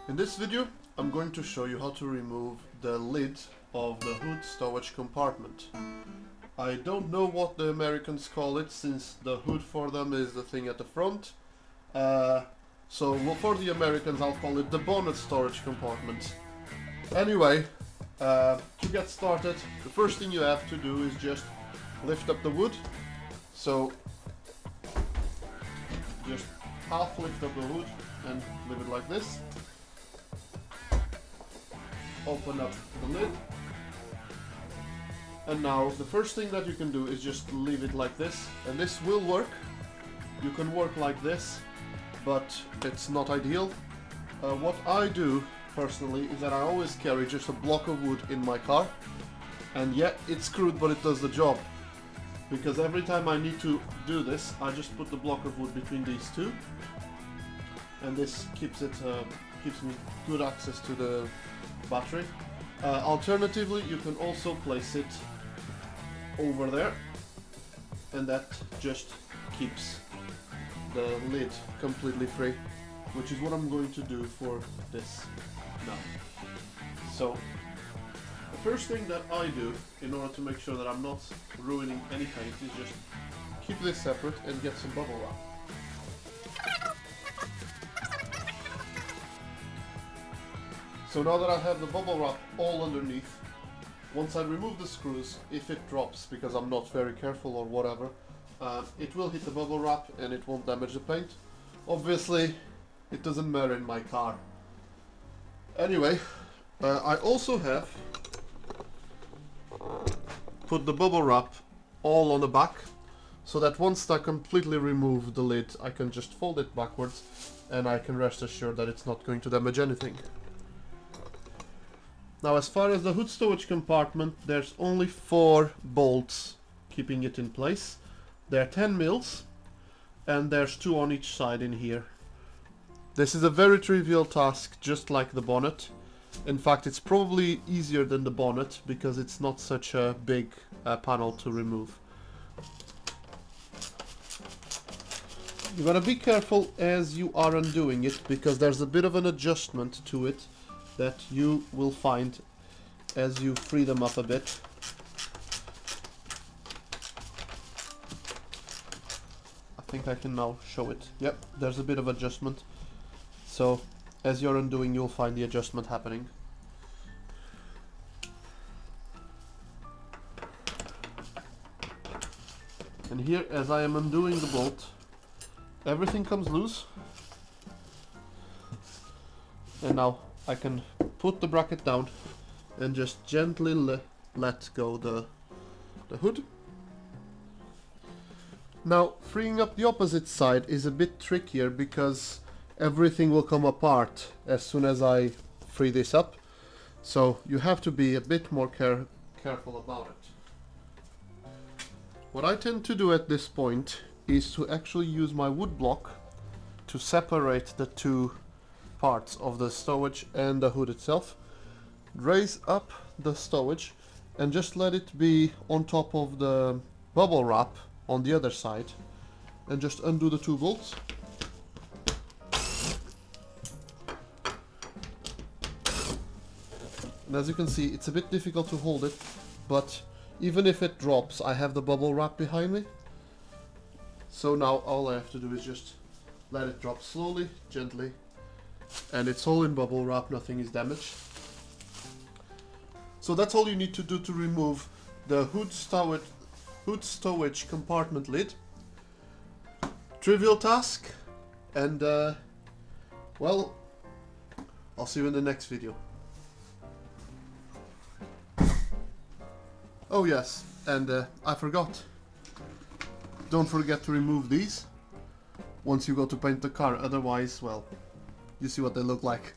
In this video, I'm going to show you how to remove the lid of the hood stowage compartment. I don't know what the Americans call it, since the hood for them is the thing at the front. So for the Americans I'll call it the bonnet storage compartment. Anyway, to get started, the first thing you have to do is just lift up the wood. So just half lift up the hood and leave it like this. Open up the lid, and now the first thing that you can do is just leave it like this, and this will work. You can work like this, but it's not ideal. What I do personally is that I always carry just a block of wood in my car, and yeah, it's crude, but it does the job, because every time I need to do this I just put the block of wood between these two, and this keeps me good access to the battery. Alternatively, you can also place it over there, and that just keeps the lid completely free, which is what I'm going to do for this now. So the first thing that I do in order to make sure that I'm not ruining any paint is just keep this separate and get some bubble wrap. So now that I have the bubble wrap all underneath, once I remove the screws, if it drops because I'm not very careful or whatever, it will hit the bubble wrap and it won't damage the paint. Obviously, it doesn't matter in my car. Anyway, I also have put the bubble wrap all on the back, so that once I completely remove the lid, I can just fold it backwards and I can rest assured that it's not going to damage anything. Now, as far as the hood stowage compartment, there's only 4 bolts keeping it in place. There are 10 mils, and there's 2 on each side in here. This is a very trivial task, just like the bonnet. In fact, it's probably easier than the bonnet because it's not such a big panel to remove. You gotta be careful as you are undoing it, because there's a bit of an adjustment to it that you will find as you free them up a bit. I think I can now show it. Yep, there's a bit of adjustment. So as you're undoing, you'll find the adjustment happening. And here, as I am undoing the bolt, everything comes loose. And now I can put the bracket down and just gently let go the hood. Now, freeing up the opposite side is a bit trickier because everything will come apart as soon as I free this up. So you have to be a bit more careful about it. What I tend to do at this point is to actually use my wood block to separate the two parts of the stowage and the hood itself. Raise up the stowage and just let it be on top of the bubble wrap on the other side, and just undo the 2 bolts. And as you can see, it's a bit difficult to hold it, but even if it drops, I have the bubble wrap behind me. So now all I have to do is just let it drop slowly, gently, and it's all in bubble wrap, nothing is damaged. So that's all you need to do to remove the hood stowage compartment lid. Trivial task, and well, I'll see you in the next video. Oh yes, and I forgot. Don't forget to remove these once you go to paint the car, otherwise, well, you see what they look like.